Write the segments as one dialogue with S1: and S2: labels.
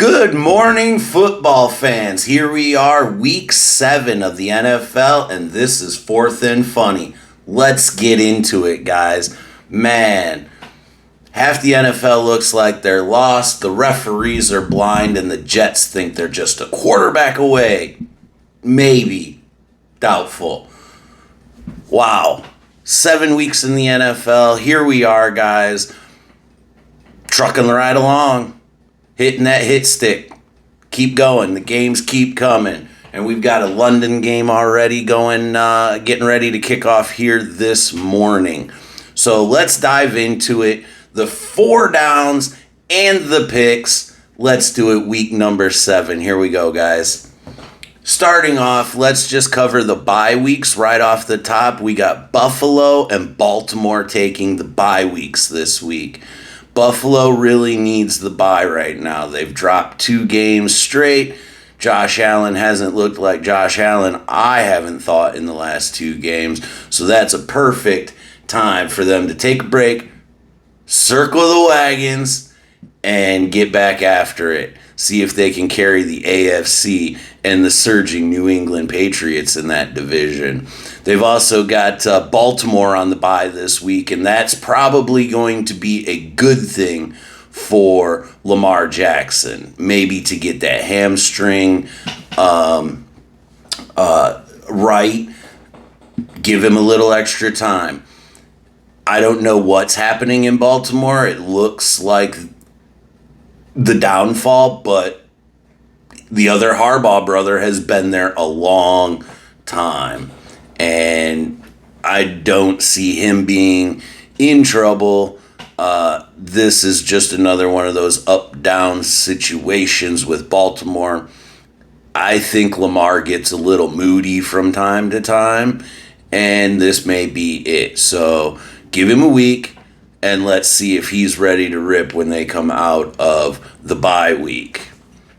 S1: Good morning, football fans. Here we are, week 7 of the NFL, and this is Fourth and Funny. Let's get into it, guys. Man, half the NFL looks like they're lost, the referees are blind, and the Jets think they're just a quarterback away. Maybe. Doubtful. Wow. 7 weeks in the NFL. Here we are, guys. Trucking right along. Hitting that hit stick. Keep going. The games keep coming. And we've got a London game already going, getting ready to kick off here this morning. So let's dive into it. The 4 downs and the picks. Let's do it week number 7. Here we go, guys. Starting off, let's just cover the bye weeks right off the top. We got Buffalo and Baltimore taking the bye weeks this week. Buffalo really needs the bye right now. They've dropped 2 games straight. Josh Allen hasn't looked like Josh Allen I haven't thought in the last 2 games. So that's a perfect time for them to take a break, circle the wagons, and get back after it. See if they can carry the AFC and the surging New England Patriots in that division. They've also got Baltimore on the bye this week, and that's probably going to be a good thing for Lamar Jackson. Maybe to get that hamstring right, give him a little extra time. I don't know what's happening in Baltimore. It looks like the downfall, but the other Harbaugh brother has been there a long time, and I don't see him being in trouble. This is just another one of those up-down situations with Baltimore. I think Lamar gets a little moody from time to time, and this may be it. So give him a week, and let's see if he's ready to rip when they come out of the bye week.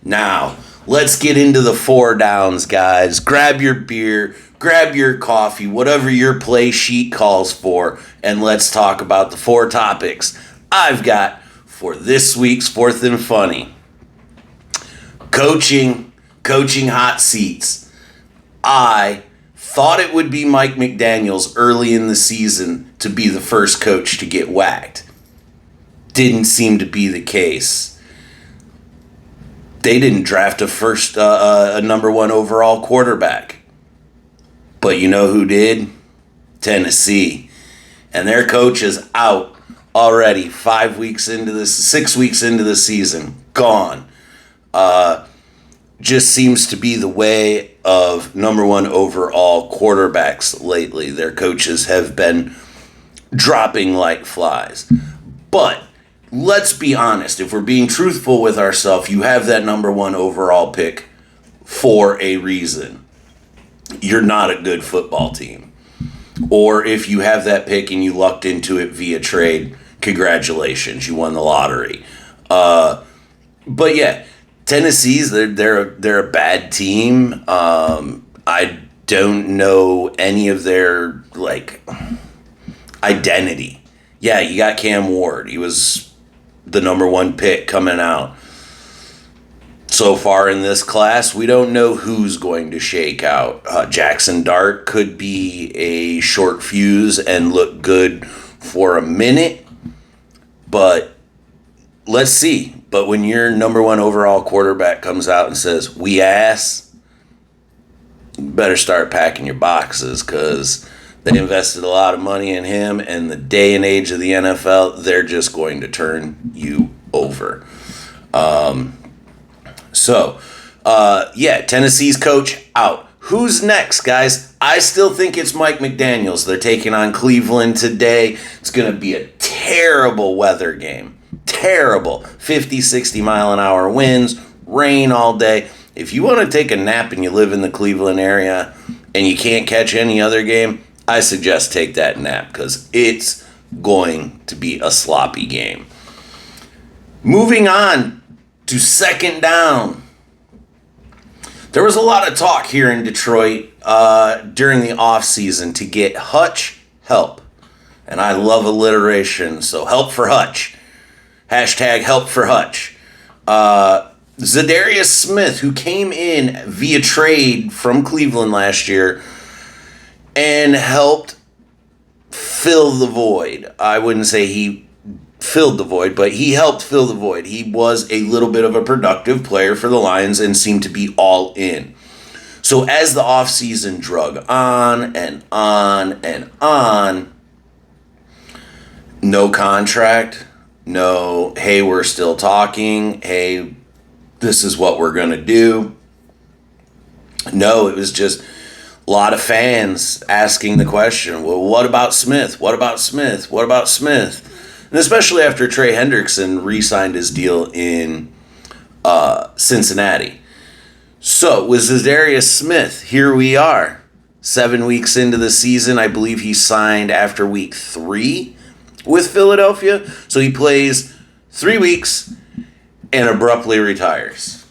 S1: Now, let's get into the 4 downs, guys. Grab your beer, grab your coffee, whatever your play sheet calls for, and let's talk about the 4 topics I've got for this week's Fourth and Funny. Coaching hot seats. I thought it would be Mike McDaniels early in the season to be the first coach to get whacked. Didn't seem to be the case. They didn't draft a number 1 overall quarterback. But you know who did? Tennessee. And their coach is out already 6 weeks into the season. Gone. Just seems to be the way of number 1 overall quarterbacks lately. Their coaches have been dropping like flies. But let's be honest. If we're being truthful with ourselves, you have that number 1 overall pick for a reason. You're not a good football team. Or if you have that pick and you lucked into it via trade, congratulations, you won the lottery. But yeah, Tennessee's they're a bad team. I don't know any of their identity. Yeah, you got Cam Ward. He was the number 1 pick coming out. So far in this class, we don't know who's going to shake out. Jackson Dart could be a short fuse and look good for a minute, but let's see. But when your number 1 overall quarterback comes out and says, "We ass," you better start packing your boxes, because they invested a lot of money in him, and the day and age of the NFL, they're just going to turn you over. Tennessee's coach out. Who's next, guys? I still think it's Mike McDaniels. They're taking on Cleveland today. It's going to be a terrible weather game. Terrible. 50, 60 mile an hour winds, rain all day. If you want to take a nap and you live in the Cleveland area and you can't catch any other game, I suggest take that nap, because it's going to be a sloppy game. Moving on to second down. There was a lot of talk here in Detroit during the offseason to get Hutch help. And I love alliteration, so help for Hutch. Hashtag help for Hutch. Zadarius Smith, who came in via trade from Cleveland last year and helped fill the void. I wouldn't say he filled the void, but he helped fill the void. He was a little bit of a productive player for the Lions and seemed to be all in. So as the offseason drug on and on and on, no contract, no, hey, we're still talking, hey, this is what we're going to do. No, it was just a lot of fans asking the question, well, what about Smith? What about Smith? What about Smith? And especially after Trey Hendrickson re-signed his deal in Cincinnati. So with Zadarius Smith, here we are. 7 weeks into the season, I believe he signed after week 3 with Philadelphia. So he plays 3 weeks and abruptly retires.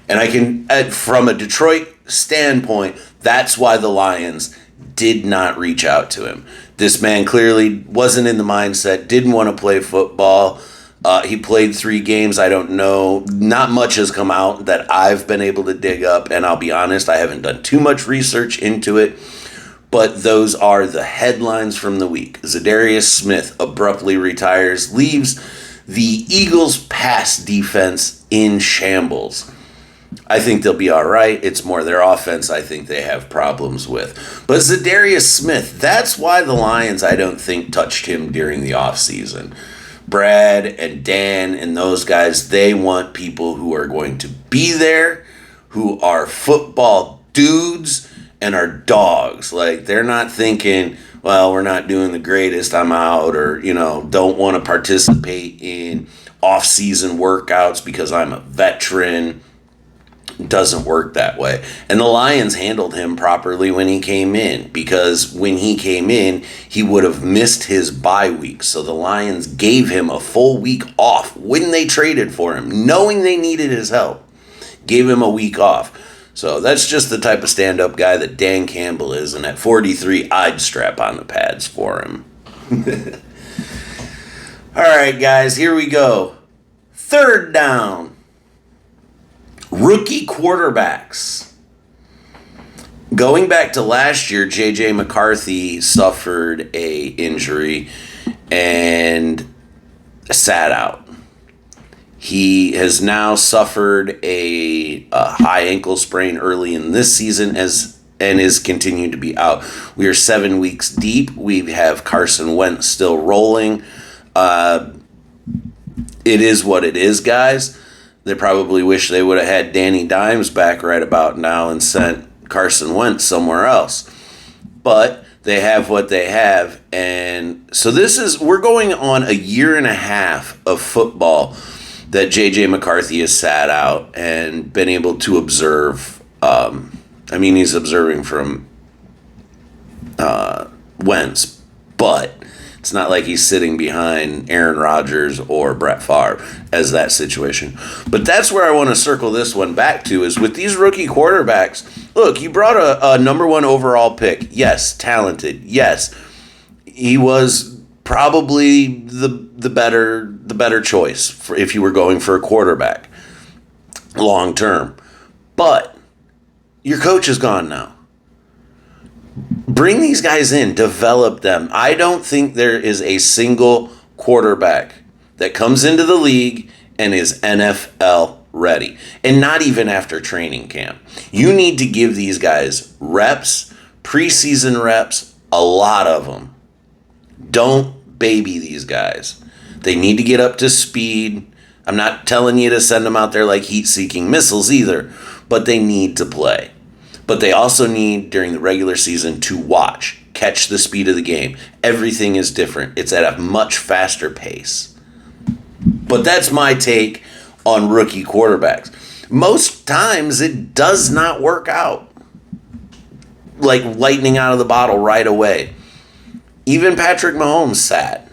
S1: And I can, from a Detroit standpoint, that's why the Lions did not reach out to him. This man clearly wasn't in the mindset, didn't want to play football. He played 3 games. I don't know. Not much has come out that I've been able to dig up. And I'll be honest, I haven't done too much research into it. But those are the headlines from the week. Zadarius Smith abruptly retires, leaves the Eagles' pass defense in shambles. I think they'll be all right. It's more their offense I think they have problems with. But Zadarius Smith, that's why the Lions, I don't think, touched him during the offseason. Brad and Dan and those guys, they want people who are going to be there, who are football dudes and are dogs. Like, they're not thinking, well, we're not doing the greatest, I'm out, or, don't want to participate in off-season workouts because I'm a veteran. Doesn't work that way. And the Lions handled him properly when he came in, because when he came in, he would have missed his bye week. So the Lions gave him a full week off when they traded for him, knowing they needed his help. Gave him a week off. So that's just the type of stand-up guy that Dan Campbell is, and at 43, I'd strap on the pads for him. All right, guys, here we go. 3rd down. Rookie quarterbacks. Going back to last year, J.J. McCarthy suffered a injury and sat out. He has now suffered a high ankle sprain early in this season and is continuing to be out. We are 7 weeks deep. We have Carson Wentz still rolling. It is what it is, guys. They probably wish they would have had Danny Dimes back right about now and sent Carson Wentz somewhere else. But they have what they have. And so we're going on a year and a half of football that J.J. McCarthy has sat out and been able to observe. He's observing from Wentz, but it's not like he's sitting behind Aaron Rodgers or Brett Favre as that situation. But that's where I want to circle this one back to, is with these rookie quarterbacks. Look, you brought a number 1 overall pick. Yes, talented. Yes, he was probably the better choice for if you were going for a quarterback long term. But your coach is gone now. Bring these guys in, develop them. I don't think there is a single quarterback that comes into the league and is NFL ready. And not even after training camp. You need to give these guys reps, preseason reps, a lot of them. Don't baby these guys. They need to get up to speed. I'm not telling you to send them out there like heat-seeking missiles either, but they need to play. But they also need, during the regular season, to catch the speed of the game. Everything is different. It's at a much faster pace. But that's my take on rookie quarterbacks. Most times it does not work out like lightning out of the bottle right away. Even Patrick Mahomes sat.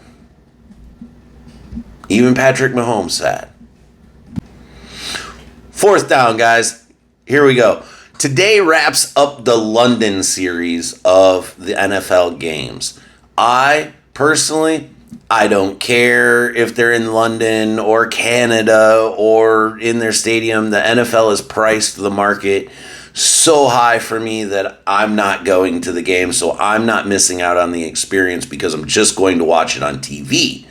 S1: 4th down, guys. Here we go. Today wraps up the London series of the NFL games. I, personally, I don't care if they're in London or Canada or in their stadium. The NFL has priced the market so high for me that I'm not going to the game, so I'm not missing out on the experience because I'm just going to watch it on TV.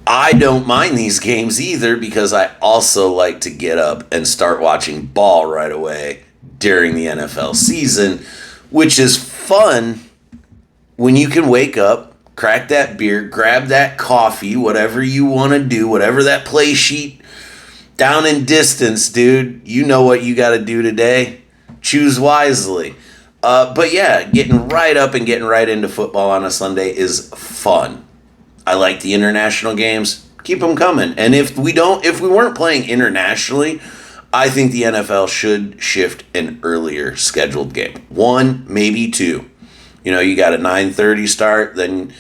S1: I don't mind these games either because I also like to get up and start watching ball right away during the NFL season, which is fun when you can wake up, crack that beer, grab that coffee, whatever you want to do, whatever that play sheet down in distance, dude. You know what you got to do today. Choose wisely. But yeah, getting right up and getting right into football on a Sunday is fun. I like the international games. Keep them coming. And if we weren't playing internationally, I think the NFL should shift an earlier scheduled game. 1, maybe 2. You got a 9:30 start, then,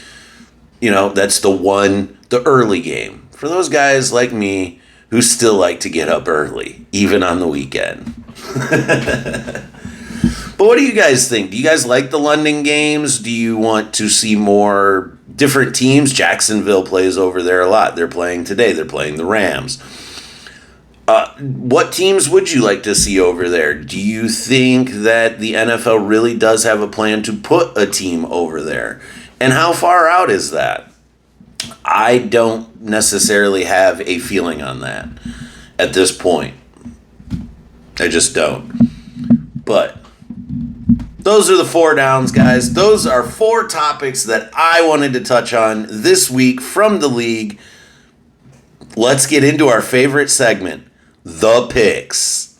S1: that's the early game. For those guys like me who still like to get up early, even on the weekend. But what do you guys think? Do you guys like the London games? Do you want to see more different teams? Jacksonville plays over there a lot. They're playing today. They're playing the Rams. What teams would you like to see over there? Do you think that the NFL really does have a plan to put a team over there? And how far out is that? I don't necessarily have a feeling on that at this point. I just don't. But those are the 4 downs, guys. Those are 4 topics that I wanted to touch on this week from the league. Let's get into our favorite segment, the picks.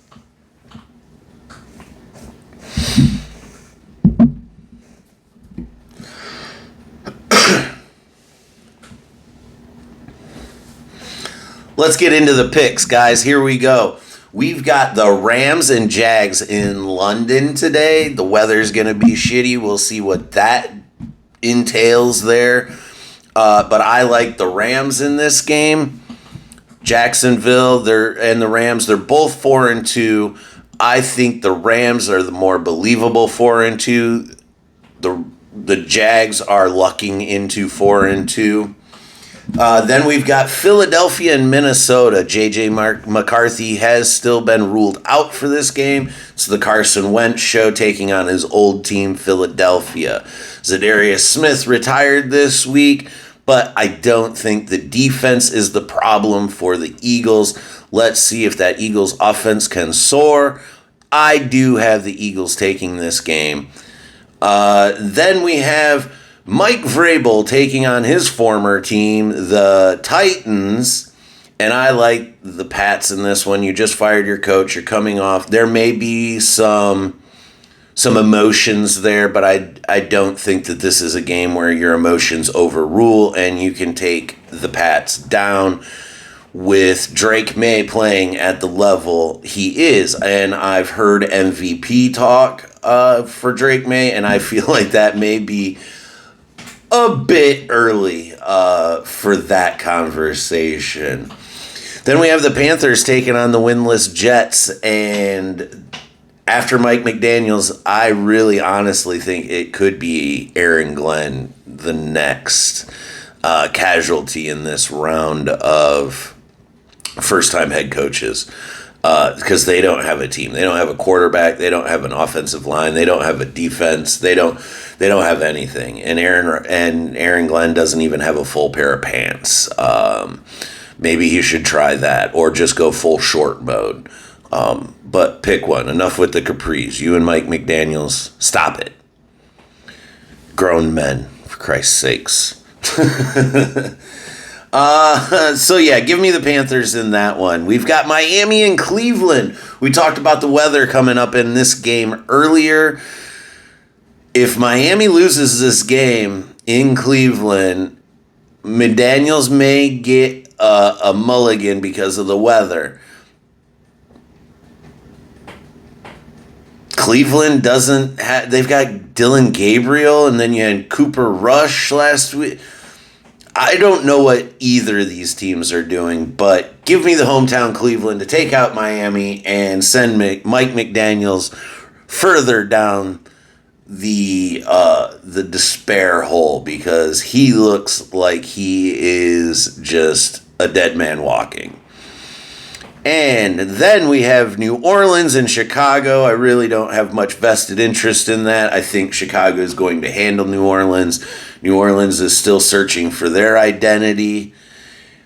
S1: Let's get into the picks, guys. Here we go. We've got the Rams and Jags in London today. The weather's going to be shitty. We'll see what that entails there. But I like the Rams in this game. Jacksonville and the Rams, they're both 4-2. I think the Rams are the more believable 4-2. The Jags are lucking into 4-2. Then we've got Philadelphia and Minnesota. J.J. McCarthy has still been ruled out for this game. It's the Carson Wentz show taking on his old team, Philadelphia. Zadarius Smith retired this week, but I don't think the defense is the problem for the Eagles. Let's see if that Eagles offense can soar. I do have the Eagles taking this game. Then we have Mike Vrabel taking on his former team, the Titans, and I like the Pats in this one. You just fired your coach. You're coming off. There may be some emotions there, but I don't think that this is a game where your emotions overrule and you can take the Pats down with Drake May playing at the level he is. And I've heard MVP talk for Drake May, and I feel like that may be a bit early for that conversation. Then we have the Panthers taking on the winless Jets, and after Mike McDaniels, I really honestly think it could be Aaron Glenn, the next casualty in this round of first-time head coaches, because they don't have a team. They don't have a quarterback. They don't have an offensive line. They don't have a defense. They don't have anything. And Aaron Glenn doesn't even have a full pair of pants. Maybe he should try that or just go full short mode. But pick one. Enough with the capris. You and Mike McDaniels, stop it. Grown men, for Christ's sakes. So yeah, give me the Panthers in that one. We've got Miami and Cleveland. We talked about the weather coming up in this game earlier. If Miami loses this game in Cleveland, McDaniels may get a mulligan because of the weather. Cleveland doesn't have, they've got Dylan Gabriel, and then you had Cooper Rush last week. I don't know what either of these teams are doing, but give me the hometown Cleveland to take out Miami and send Mike McDaniels further down the despair hole because he looks like he is just a dead man walking. And then we have New Orleans and Chicago. I really don't have much vested interest in that. I think Chicago is going to handle New Orleans. New Orleans is still searching for their identity.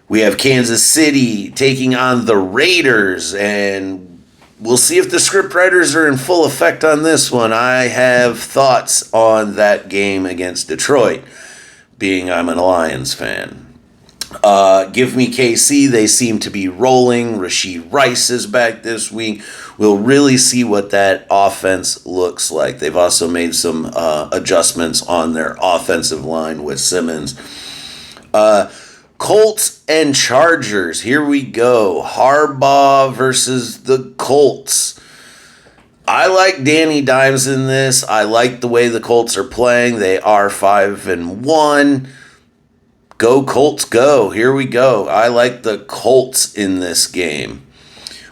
S1: We have Kansas City taking on the Raiders, and we'll see if the scriptwriters are in full effect on this one. I have thoughts on that game against Detroit, being I'm a Lions fan. Give me KC. They seem to be rolling. Rashee Rice is back this week. We'll really see what that offense looks like. They've also made some adjustments on their offensive line with Simmons. Colts and Chargers. Here we go. Harbaugh versus the Colts. I like Danny Dimes in this. I like the way the Colts are playing. They are 5-1. Go Colts, go. Here we go. I like the Colts in this game.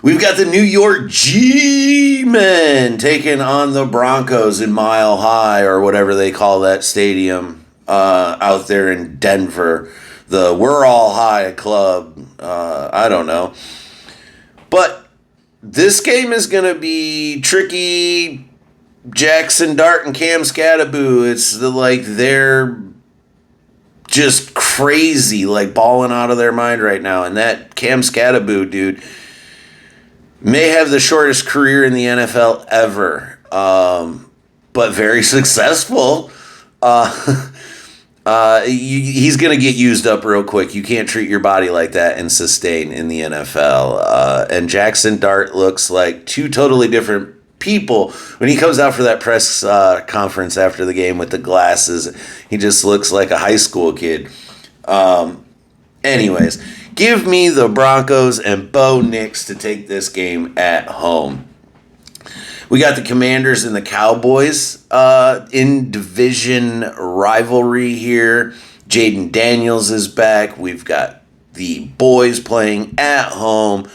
S1: We've got the New York G-Men taking on the Broncos in Mile High, or whatever they call that stadium out there in Denver. The We're All High Club. I don't know. But this game is going to be tricky. Jackson Dart and Cam Skattebo. It's they're just crazy, balling out of their mind right now. And that Cam Skattebo dude may have the shortest career in the NFL ever, but very successful. He's going to get used up real quick. You can't treat your body like that and sustain in the NFL. And Jackson Dart looks like two totally different people. When he comes out for that press conference after the game with the glasses, he just looks like a high school kid. Anyways, give me the Broncos and Bo Nix to take this game at home. We got the Commanders and the Cowboys in division rivalry here. Jaden Daniels is back. We've got the boys playing at home.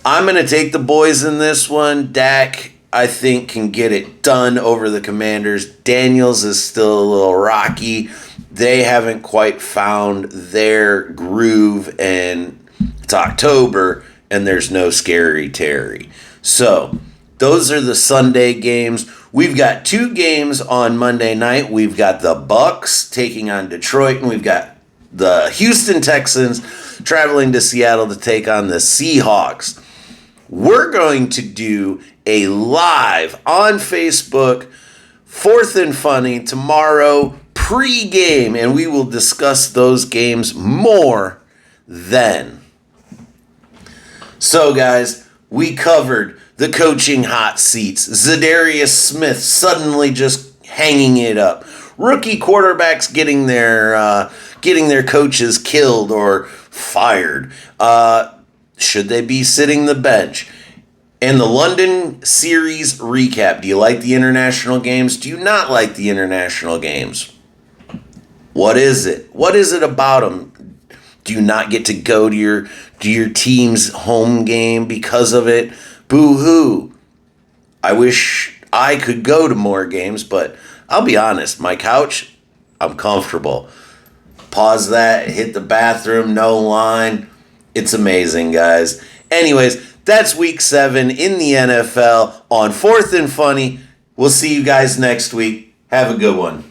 S1: I'm going to take the boys in this one. Dak, I think, can get it done over the Commanders. Daniels is still a little rocky. They haven't quite found their groove, and it's October, and there's no Scary Terry. So those are the Sunday games. We've got two games on Monday night. We've got the Bucks taking on Detroit, and we've got the Houston Texans traveling to Seattle to take on the Seahawks. We're going to do a live on Facebook, Fourth and Funny, tomorrow pre-game, and we will discuss those games more then. So, guys, we covered the coaching hot seats. Zadarius Smith suddenly just hanging it up. Rookie quarterbacks getting their coaches killed or fired. Should they be sitting the bench? And the London series recap. Do you like the international games? Do you not like the international games? What is it? What is it about them? Do you not get to go to your team's home game because of it? Boo-hoo. I wish I could go to more games, but I'll be honest, my couch, I'm comfortable. Pause that, hit the bathroom, no line. It's amazing, guys. Anyways, that's week 7 in the NFL on Fourth and Funny. We'll see you guys next week. Have a good one.